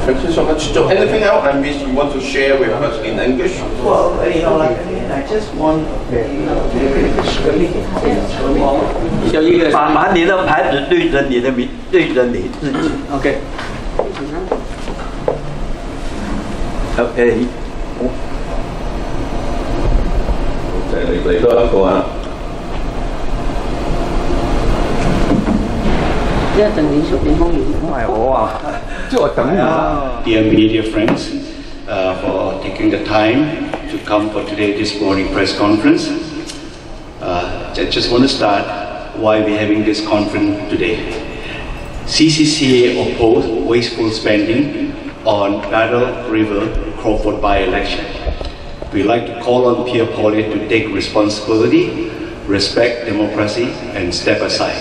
Thank you so much. So anything else and which you want to share with us in English? Well, I just want 有一个把你的牌子对着你的名，对着你自己。OK。OK。嚟多一個啊！一陣你熟定空完。係我啊，即係我等啊。Dear media friends, for taking the time to come for this morning press conference. I just want to start why we're having this conference today. CCCA opposed wasteful spending on Battle River Crawford by-election. We like to call on Pierre Poilievre to take responsibility, respect democracy, and step aside.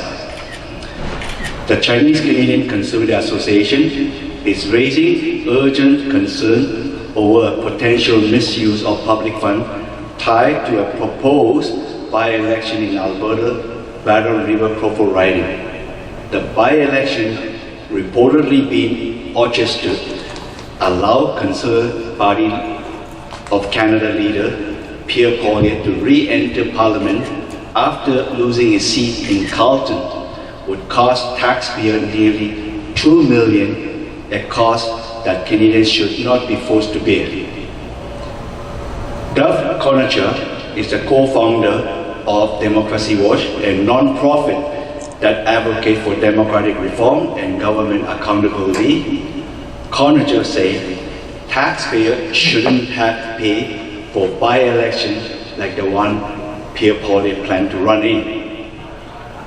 The Chinese Canadian Conservative Association is raising urgent concern over a potential misuse of public funds tied to a proposed by-election in Alberta, Battle River Crawford riding. The by-election reportedly being orchestrated allowed Conservative Party of Canada leader Pierre Poilievre to re-enter Parliament after losing his seat in Carleton would cost taxpayers nearly $2 million, a cost that Canadians should not be forced to bear. Dov Conacher is the co-founder of Democracy Watch, a non-profit that advocates for democratic reform and government accountability. Conacher said taxpayers shouldn't have to pay for by-election like the one Pierre Poilievre planned to run in.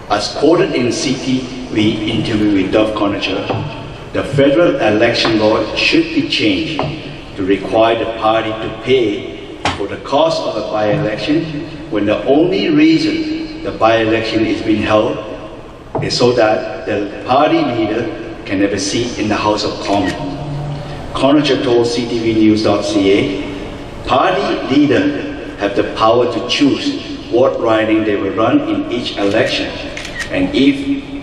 As quoted in CTV interview with Dov Conacher, the federal election law should be changed to require the party to pay for the cost of a by-election when the only reason the by-election is being held is so that the party leader can have a seat in the House of Commons. Conacher told CTVnews.ca, party leaders have the power to choose what riding they will run in each election, and if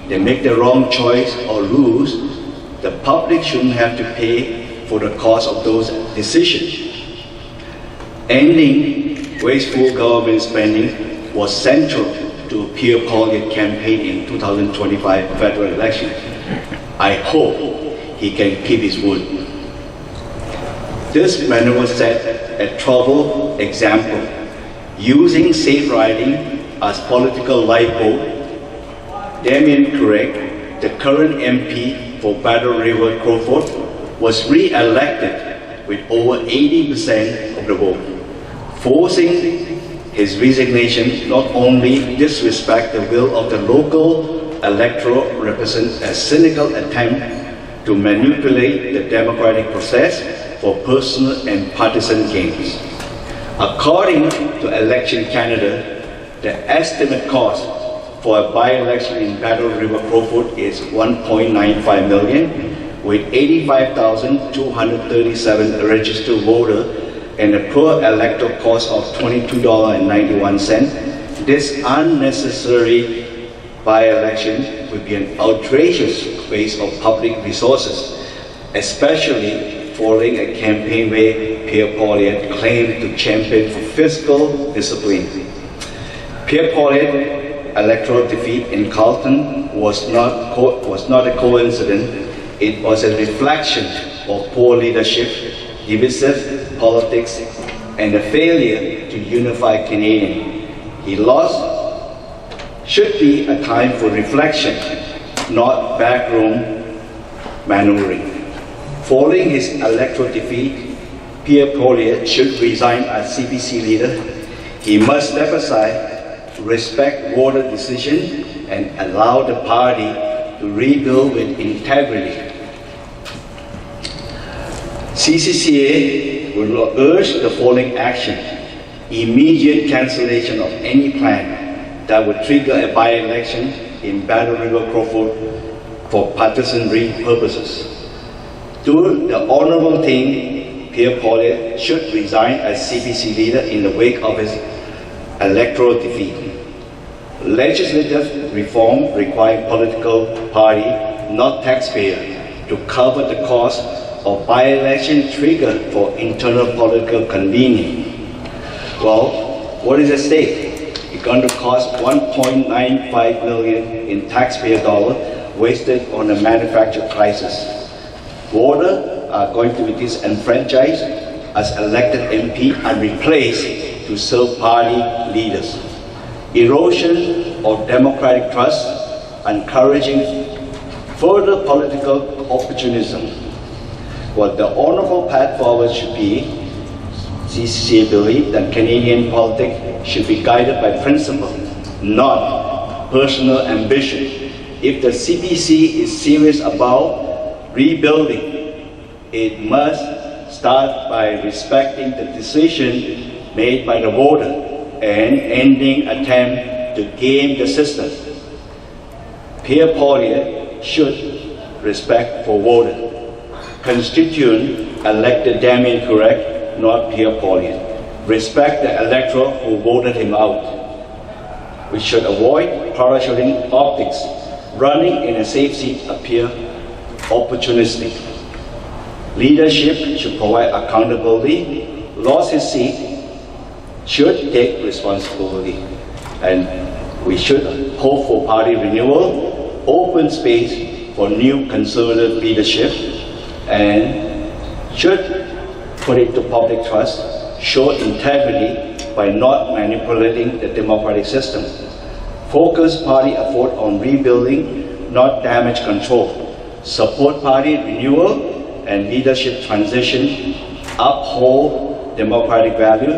they make the wrong choice or lose, the public shouldn't have to pay for the cost of those decisions. Ending wasteful government spending was central to Pierre Poilievre's campaign in 2025 federal election. I hope he can keep his word. This maneuver set a troubled example, using safe riding as political lifeboat. Damien Craig, the current MP for Battle River Crawford, was re-elected with over 80% of the vote, forcing his resignation not only disrespect the will of the local electorate represents a cynical attempt to manipulate the democratic process for personal and partisan gains. According to Election Canada, the estimate cost for a by-election in Battle River Crawford is $1.95 million, with 85,237 registered voters and a per electoral cost of $22.91. This unnecessary by-election would be an outrageous waste of public resources, especially following a campaign where Pierre Poilievre claimed to champion for fiscal discipline. Pierre Poilievre's electoral defeat in Carleton was not a coincidence. It was a reflection of poor leadership, divisive politics, and a failure to unify Canadians. He lost should be a time for reflection, not backroom maneuvering. Following his electoral defeat, Pierre Poilievre should resign as CPC leader. He must step aside, respect voter decision, and allow the party to rebuild with integrity. CCCA will urge the following action: immediate cancellation of any plan that would trigger a by-election in Battle River Crawford for partisanry purposes. Do the honorable thing, Pierre Poilievre should resign as CPC leader in the wake of his electoral defeat. Legislative reform requires political party, not taxpayer, to cover the cost or by-election trigger for internal political convening? Well, what is at stake? It's going to cost $1.95 million in taxpayer dollars wasted on a manufactured crisis. Voters are going to be disenfranchised as elected MP and replaced to serve party leaders. Erosion of democratic trust, encouraging further political opportunism. What the honorable path forward should be, CCCA believes that Canadian politics should be guided by principle, not personal ambition. If the CBC is serious about rebuilding, it must start by respecting the decision made by the voter and ending attempt to game the system. Peer politics should respect for voter. Constituent elected Damien correct, not peer politics. Respect the electorate who voted him out. We should avoid parachuting optics. Running in a safe seat appear opportunistic. Leadership should provide accountability. Lost his seat should take responsibility. And we should hope for party renewal, open space for new conservative leadership, and should put it to public trust, show integrity by not manipulating the democratic system. Focus party effort on rebuilding, not damage control. Support party renewal and leadership transition. Uphold democratic value.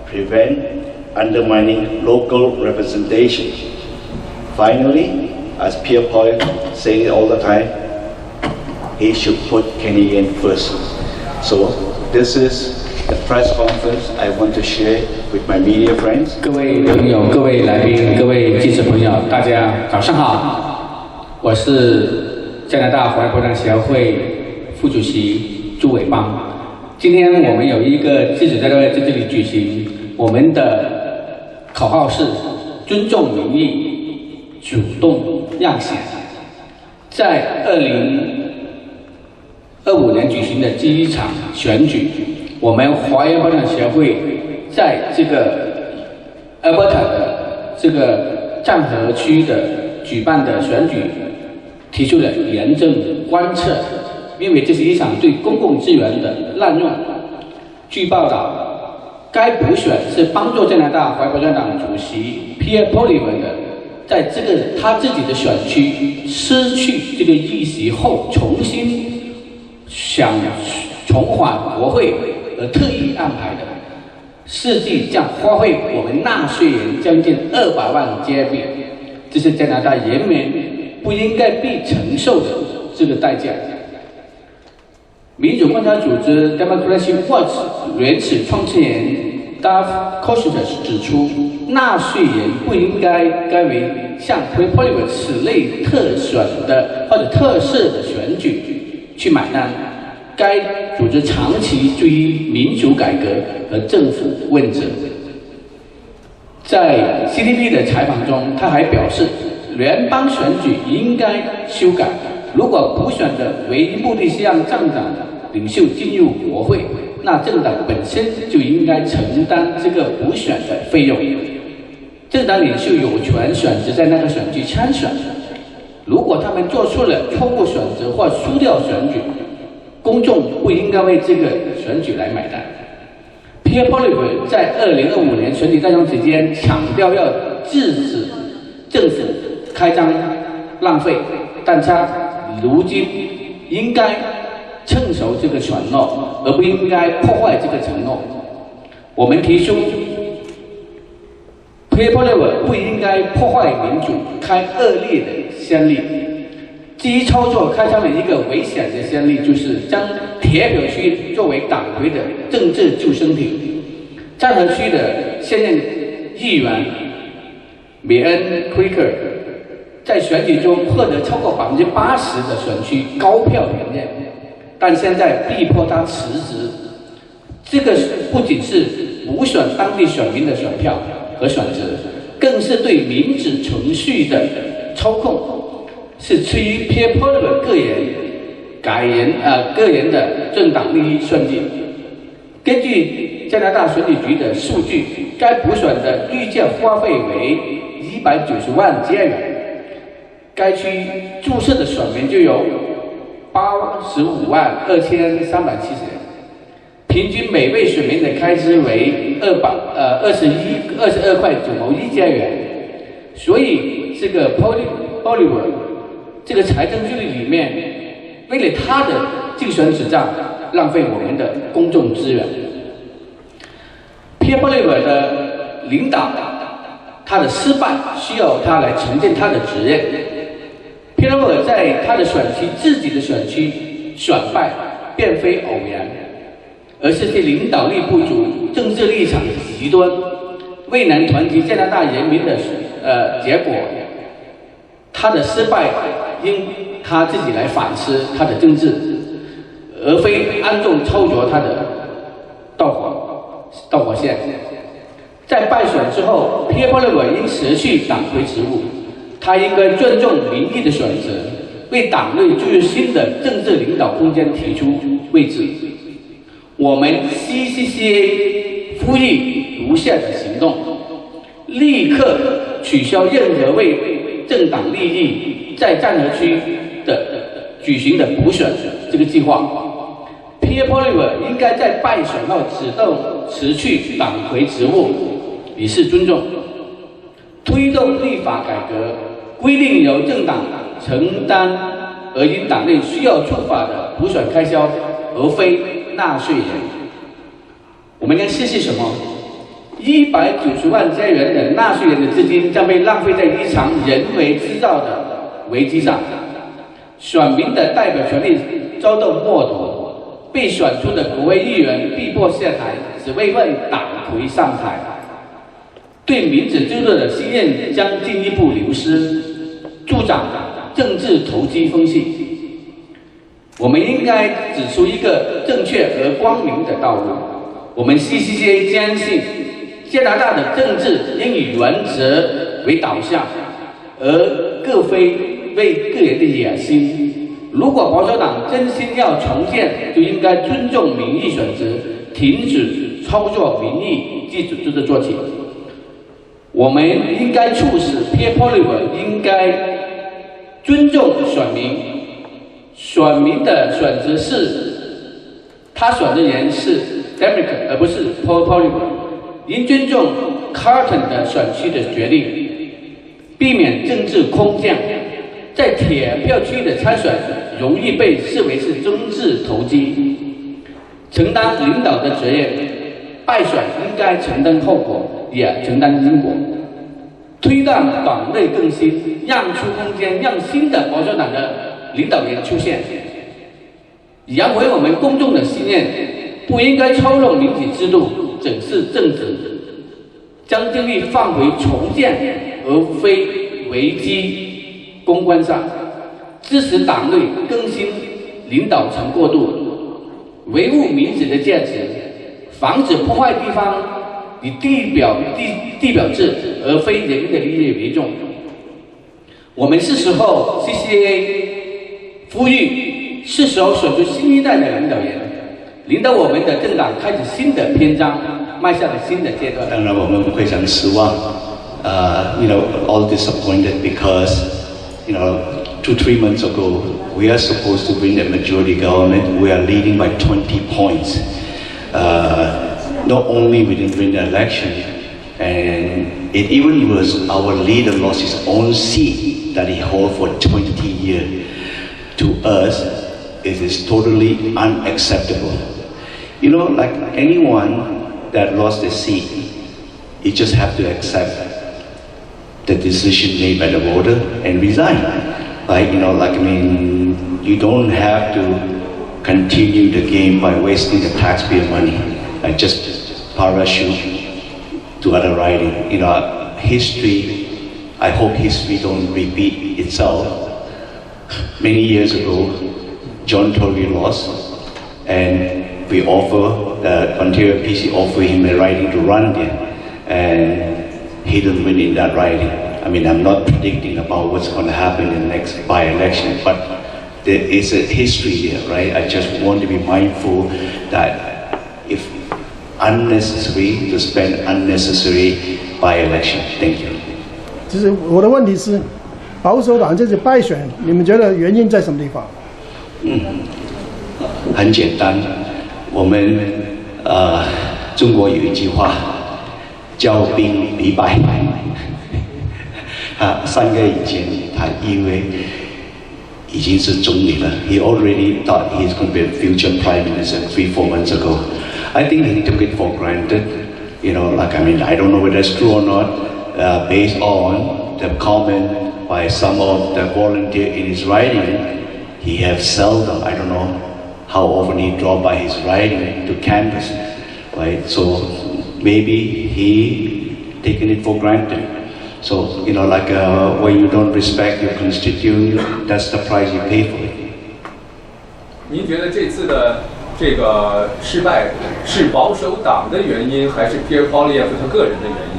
Prevent undermining local representation. Finally, as peer politics say it all the time, he should put Canadian first. So this is the press conference I want to share with my media friends. 各位朋友、各位来宾、各位记者朋友，大家早上好！我是加拿大华人保守党协会副主席朱伟邦。今天我们有一个记者在这里举行，我们的口号是尊重民意，主动让贤。在2025年举行的第一场选举，我们华人保守党协会在这个Alberta的这个战河区的举办的选举，提出了严正观测，因为这是一场对公共资源的滥用。据报道，该补选是帮助加拿大华人保守党主席 Pierre Poilievre 的，在这个他自己的选区失去这个议席后，重新想重返国会而特意安排的，实际将花费我们纳税人将近200万加币，这是加拿大人民不应该被承受的这个代价。民主观察组织 Democracy Watch 原始创始人 Dave Koshner 指出，纳税人不应该为像 Poilievre 此类特选的或者特色的选举去买单。该组织长期追民主改革和政府问责。在 CTV 的采访中，他还表示，联邦选举应该修改。如果补选的唯一目的是让政党领袖进入国会，那政党本身就应该承担这个补选的费用。政党领袖有权选择在那个选区参选。如果他们做出了错误选择或输掉选举，公众不应该为这个选举来买单。Pierre Poilievre 在2025年选举大选期间强调要制止政府开张浪费，但他如今应该趁守这个承诺，而不应该破坏这个承诺。我们提出 Pierre Poilievre 不应该破坏民主，开恶劣的先例。第一操作开创了一个危险的先例，就是将铁票区作为党魁的政治救生艇。战河区的现任议员米恩·奎克在选举中获得超过80%的选区高票连任，但现在逼迫他辞职。这个不仅是补选当地选民的选票和选择，更是对民主程序的操控。是出于Pierre Poilievre个人个人的政党利益算计。根据加拿大选举局的数据，该补选的预计花费为190万加元。该区注册的选民就有85万2370人，平均每位选民的开支为22块9毛1加元。所以这个 Oliver 这个财政纪律里面，为了他的竞选主张，浪费我们的公众资源。Pierre Oliver 的领导，他的失败需要他来承认他的责任。Pierre Oliver 在他的自己的选区选败，并非偶然，而是其领导力不足、政治立场极端，未能团结加拿大人民的结果。他的失败应他自己来反思他的政治，而非暗中操作他的导火线。在败选之后 ，Pierre Oliver 应辞去党魁职务，他应该尊重民意的选择，为党内注入新的政治领导空间提出位置。我们 CCCA 呼吁如下的行动：立刻取消任何为政党利益在战河区的举行的补选这个计划。Pierre Oliver 应该在败选后自动辞去党魁职务，以示尊重。推动立法改革，规定由政党承担而因党内需要触发的补选开销，而非纳税人。我们应该试试什么？190万加元的纳税人的资金将被浪费在一场人为制造的危机上。选民的代表权利遭到剥夺，被选出的国会议员被迫下台，只为为党魁上台。对民主制度的信任将进一步流失，助长政治投机风气。我们应该指出一个正确而光明的道路。我们 CCCA 坚信，加拿大的政治应以原则为导向，而各非为个人的野心。如果保守党真心要重建，就应该尊重民意选择，停止操作民意基础制的做起。我们应该促使 Pierre Oliver 应该尊重选民，选民的选择是他选的人是 Democrat 而不是 Oliver， 应尊重 Carleton 的选区的决定，避免政治空降。在铁票区的参选容易被视为是政治投机，承担领导的责任，败选应该承担后果，也承担因果。推动党内更新，让出空间，让新的保守党的领导人出现，扬回我们公众的信任。不应该操弄民主制度，整治政治，将精力放回重建，而非危机公关上。支持党内更新领导层过渡，维护民主的价值，防止破坏地方以地表制而非人民的利益为重。我们是时候 CCA 呼吁，是时候选出新一代的领导人，领导我们的政党开始新的篇章，迈向了新的阶段。当然我们非常失望，all disappointed because 2-3 months ago we are supposed to win a majority government. We are leading by 20 points. Not only we didn't win the election, and it even was our leader lost his own seat that he held for 20 years. To us, it is totally unacceptable. Like anyone that lost a seat, you just have to accept the decision made by the voter and resign. You don't have to continue the game by wasting the taxpayer money and just parachute to other riding. History, I hope history don't repeat itself. Many years ago, John Tory lost, and we Ontario PC offered him a riding to run there, and he didn't win in that riding. I'm not predicting about what's going to happen in the next by-election, but there is a history there, right? I just want to be mindful that if unnecessary, to spend unnecessary by-election. Thank you. 其实我的问题是，保守党这次败选，你们觉得原因在什么地方？很简单，我们中国有一句话，骄兵必败。3个月以前，他以为已经是总理了。He already thought he's going to be a future prime minister 3-4 months ago. I think he took it for granted. You know, like I don't know whether it's true or not. Based on the comment by some of the volunteers in his riding, he has seldom, I don't know how often he dropped by his riding to canvass, right? So maybe he taken it for granted. So, you know, like when you don't respect your constituent, that's the price you pay for it. 您觉得这次的这个失败是保守党的原因，还是 Pierre Poilievre 他个人的原因？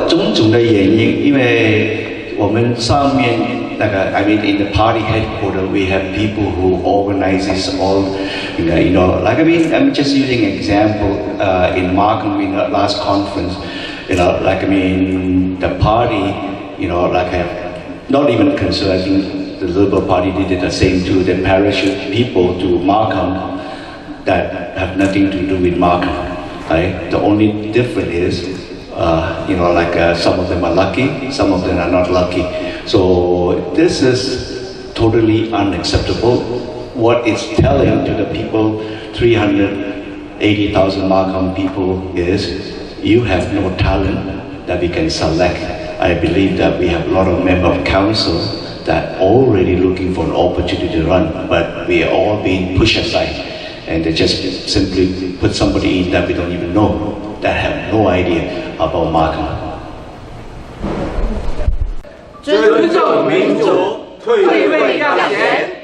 种种的原因，因为我们上面那个 I mean in the party headquarters we have people who organizes all, you know, like I'm just using an example in Markham in the last conference, you know, like the party, you know, like not even concerned. I think the Liberal Party did the same too. They parachute people to Markham that have nothing to do with Markham, right? The only difference is, you know, like some of them are lucky, some of them are not lucky. So this is totally unacceptable. What it's telling to the people, 380,000 Markham people, is you have no talent that we can select. I believe that we have a lot of members of council that already looking for an opportunity to run, but we are all being pushed aside, and they just simply put somebody in that we don't even know, that have no idea about Markham. 尊重民主，退位让贤。